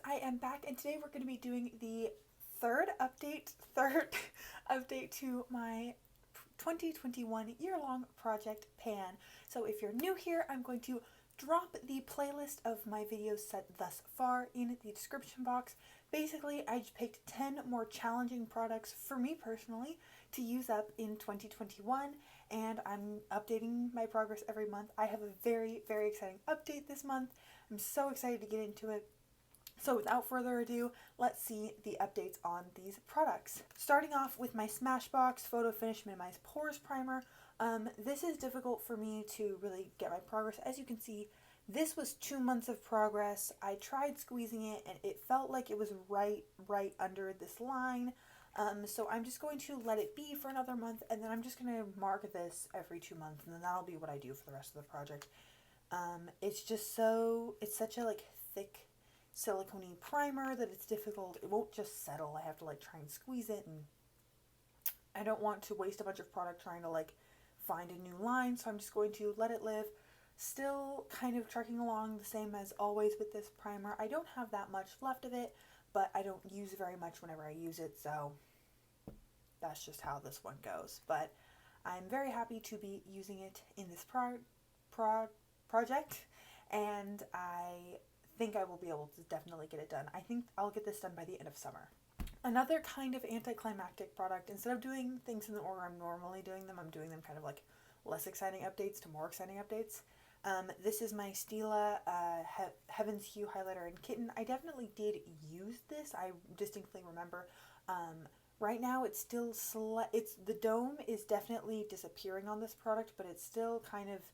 I am back, and today we're going to be doing the third update to my 2021 year-long project pan. So if you're new here, I'm going to drop the playlist of my videos set thus far in the description box. Basically, I just picked 10 more challenging products for me personally to use up in 2021, and I'm updating my progress every month. I have a very, very exciting update this month. I'm so excited to get into it. So without further ado, let's see the updates on these products. Starting off with my Smashbox Photo Finish Minimize Pores Primer. This is difficult for me to really get my progress. As you can see, this was 2 months of progress. I tried squeezing it and it felt like it was right under this line. So I'm just going to let it be for another month, and then I'm just going to mark this every 2 months, and then that'll be what I do for the rest of the project. It's such a thick silicone primer that it's difficult. It won't just settle. I have to try and squeeze it, and I don't want to waste a bunch of product trying to find a new line, so I'm just going to let it live. Still kind of trucking along the same as always with this primer. I don't have that much left of it, but I don't use it very much whenever I use it, so that's just how this one goes. But I'm very happy to be using it in this project, and I think I will be able to definitely get it done. I think I'll get this done by the end of summer. Another kind of anticlimactic product, instead of doing things in the order I'm normally doing them, I'm doing them kind of less exciting updates to more exciting updates. This is my Stila Heaven's Hue Highlighter in Kitten. I definitely did use this. I distinctly remember. Right now it's still the dome is definitely disappearing on this product, but it's still kind of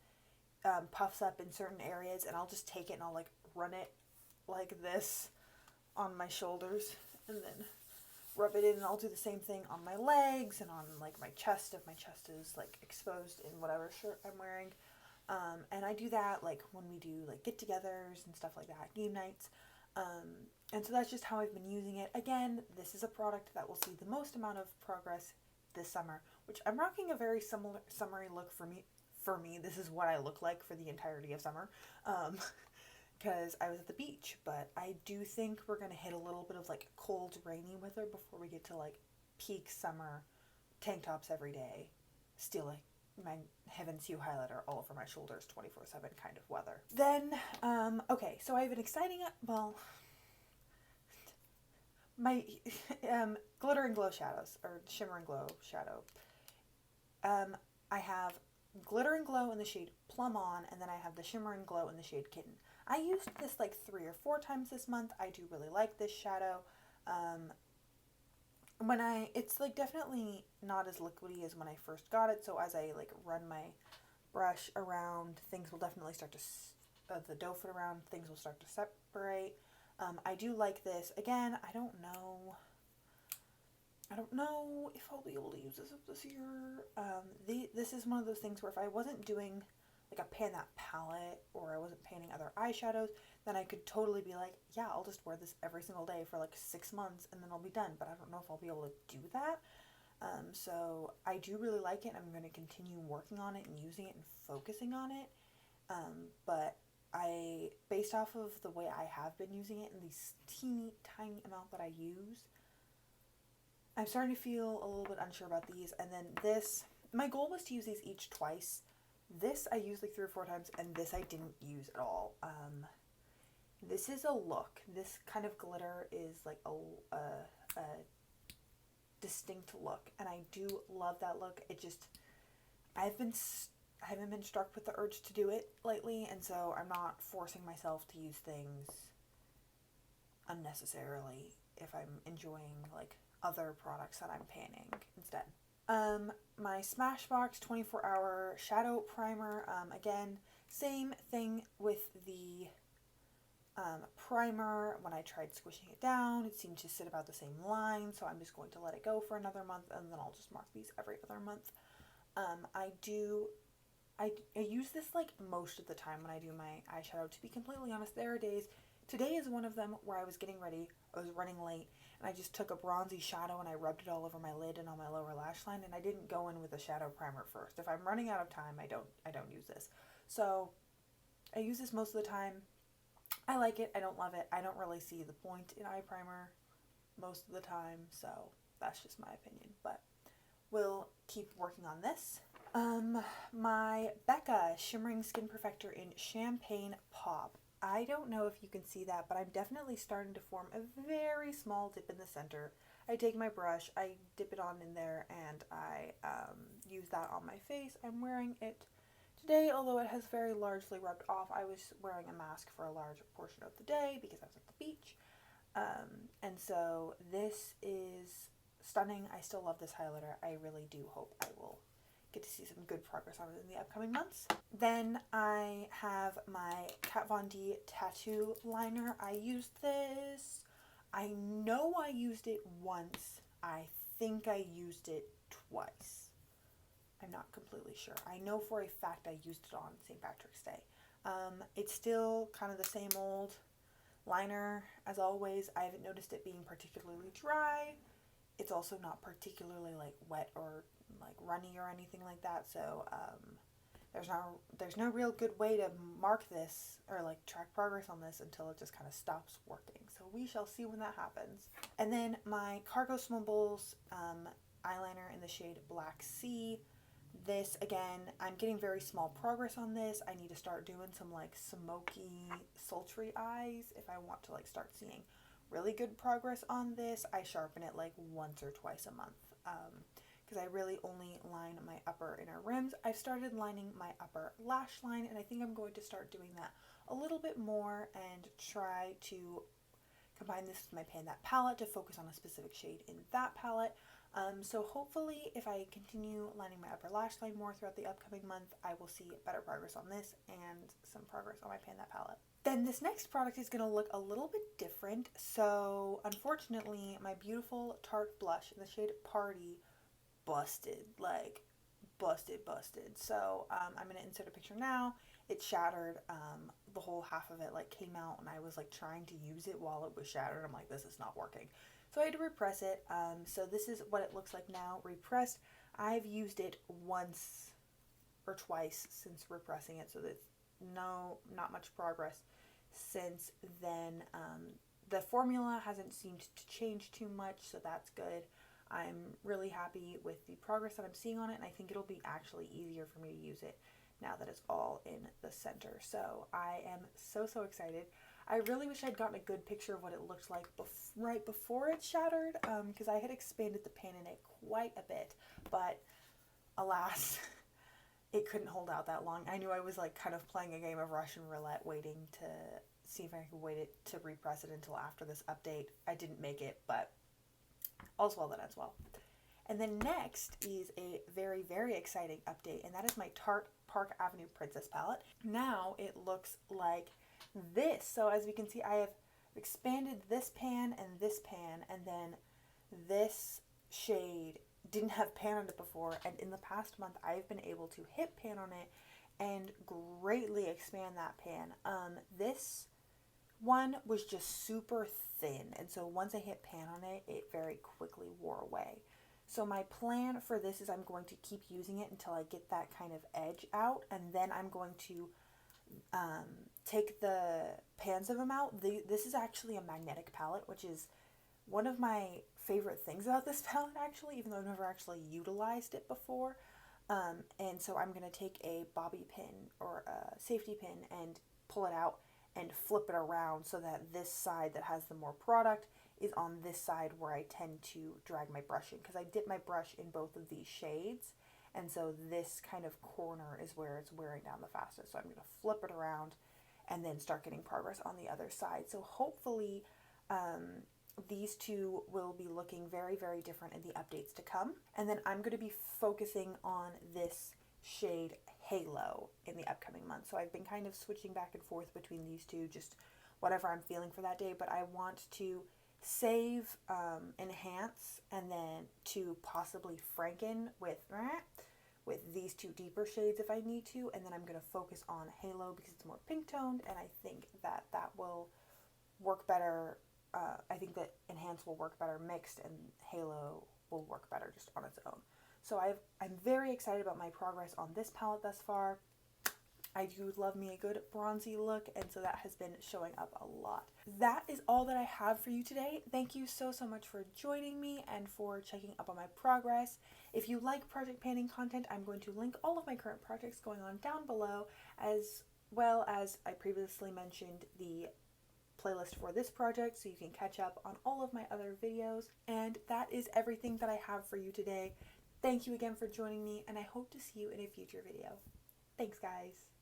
puffs up in certain areas, and I'll just take it and I'll run it like this on my shoulders and then rub it in, and I'll do the same thing on my legs and on my chest if my chest is exposed in whatever shirt I'm wearing. And I do that when we do get-togethers and stuff like that, game nights. And so that's just how I've been using it. Again, this is a product that will see the most amount of progress this summer, which I'm rocking a very summery look for me. This is what I look like for the entirety of summer. Because I was at the beach, but I do think we're going to hit a little bit of cold, rainy weather before we get to peak summer tank tops every day, still my Heaven's Hue highlighter all over my shoulders 24/7 kind of weather. Then, okay, so I have an exciting, my Glitter and Glow shadows, or Shimmer and Glow shadow. I have Glitter and Glow in the shade Plum On, and then I have the Shimmer and Glow in the shade Kitten. I used this 3 or 4 times this month. I do really like this shadow. It's definitely not as liquidy as when I first got it, so as I run my brush around, things will definitely start to, the doe foot around, things will start to separate. I do like this. Again, I don't know if I'll be able to use this up this year. This is one of those things where if I wasn't doing a pan that palette, or I wasn't painting other eyeshadows, then I could totally be yeah, I'll just wear this every single day for 6 months and then I'll be done. But I don't know if I'll be able to do that. So I do really like it. I'm going to continue working on it and using it and focusing on it. But based off of the way I have been using it and these teeny tiny amount that I use, I'm starting to feel a little bit unsure about these. And then this, my goal was to use these each twice. This I used 3 or 4 times, and this I didn't use at all. This is a look. This kind of glitter is a distinct look, and I do love that look. I haven't been struck with the urge to do it lately, and so I'm not forcing myself to use things unnecessarily if I'm enjoying other products that I'm panning instead. My Smashbox 24-hour shadow primer. Again, same thing with the primer. When I tried squishing it down, it seemed to sit about the same line, so I'm just going to let it go for another month, and then I'll just mark these every other month. I use this most of the time when I do my eyeshadow. To be completely honest, there are days, today is one of them, where I was getting ready, I was running late, and I just took a bronzy shadow and I rubbed it all over my lid and on my lower lash line, and I didn't go in with a shadow primer first. If I'm running out of time, I don't use this. So I use this most of the time. I like it. I don't love it. I don't really see the point in eye primer most of the time, so that's just my opinion. But we'll keep working on this. My Becca Shimmering Skin Perfector in Champagne Pop. I don't know if you can see that, but I'm definitely starting to form a very small dip in the center. I take my brush, I dip it on in there, and I use that on my face. I'm wearing it today, although it has very largely rubbed off. I was wearing a mask for a large portion of the day because I was at the beach. And so this is stunning. I still love this highlighter. I really do hope I will get to see some good progress on it in the upcoming months. Then I have my Kat Von D tattoo liner. I used this. I know I used it once. I think I used it twice. I'm not completely sure. I know for a fact I used it on St. Patrick's Day. It's still kind of the same old liner as always. I haven't noticed it being particularly dry. It's also not particularly like wet or like runny or anything like that. So there's no real good way to mark this or like track progress on this until it just kind of stops working. So we shall see when that happens. And then my Cargo Smubbles eyeliner in the shade Black Sea. This, again, I'm getting very small progress on this. I need to start doing some like smoky, sultry eyes if I want to like start seeing really good progress on this. I sharpen it like once or twice a month because I really only line my upper inner rims. I've started lining my upper lash line, and I think I'm going to start doing that a little bit more and try to combine this with my Pan That palette to focus on a specific shade in that palette. So hopefully if I continue lining my upper lash line more throughout the upcoming month, I will see better progress on this and some progress on my Pan That palette. Then this next product is going to look a little bit different. So unfortunately, my beautiful Tarte blush in the shade Party busted. So I'm going to insert a picture now. It shattered. The whole half of it like came out, and I was like trying to use it while it was shattered. I'm like, this is not working. So I had to repress it. So this is what it looks like now, repressed. I've used it once or twice since repressing it, so there's not much progress since then. The formula hasn't seemed to change too much, so that's good. I'm really happy with the progress that I'm seeing on it, and I think it'll be actually easier for me to use it now that it's all in the center. So I am so excited. I really wish I'd gotten a good picture of what it looked like right before it shattered, because I had expanded the pan in it quite a bit, but alas, it couldn't hold out that long. I knew I was like kind of playing a game of Russian roulette, waiting to see if I could wait it to repress it until after this update. I didn't make it, but all's well that ends well. And then next is a very exciting update, and that is my Tarte Park Avenue Princess palette. Now it looks like this. So as we can see, I have expanded this pan, and then this shade didn't have pan on it before, and in the past month I've been able to hit pan on it and greatly expand that pan. This one was just super thin, and so once I hit pan on it, it very quickly wore away. So my plan for this is I'm going to keep using it until I get that kind of edge out, and then I'm going to take the pans of them out. This is actually a magnetic palette, which is one of my favorite things about this palette, actually, even though I've never actually utilized it before. And so I'm going to take a bobby pin or a safety pin and pull it out and flip it around so that this side that has the more product is on this side where I tend to drag my brush in, because I dip my brush in both of these shades, and so this kind of corner is where it's wearing down the fastest. So I'm going to flip it around and then start getting progress on the other side. So hopefully these two will be looking very different in the updates to come. And then I'm going to be focusing on this shade Halo in the upcoming month. So I've been kind of switching back and forth between these two, just whatever I'm feeling for that day, but I want to save, enhance, and then to possibly franken with these two deeper shades if I need to, and then I'm going to focus on Halo because it's more pink toned, and I think that will work better. I think that enhance will work better mixed, and Halo will work better just on its own. So I'm very excited about my progress on this palette thus far. I do love me a good bronzy look, and so that has been showing up a lot. That is all that I have for you today. Thank you so much for joining me and for checking up on my progress. If you like project panning content, I'm going to link all of my current projects going on down below, as well as I previously mentioned the playlist for this project, so you can catch up on all of my other videos. And that is everything that I have for you today. Thank you again for joining me, and I hope to see you in a future video. Thanks, guys.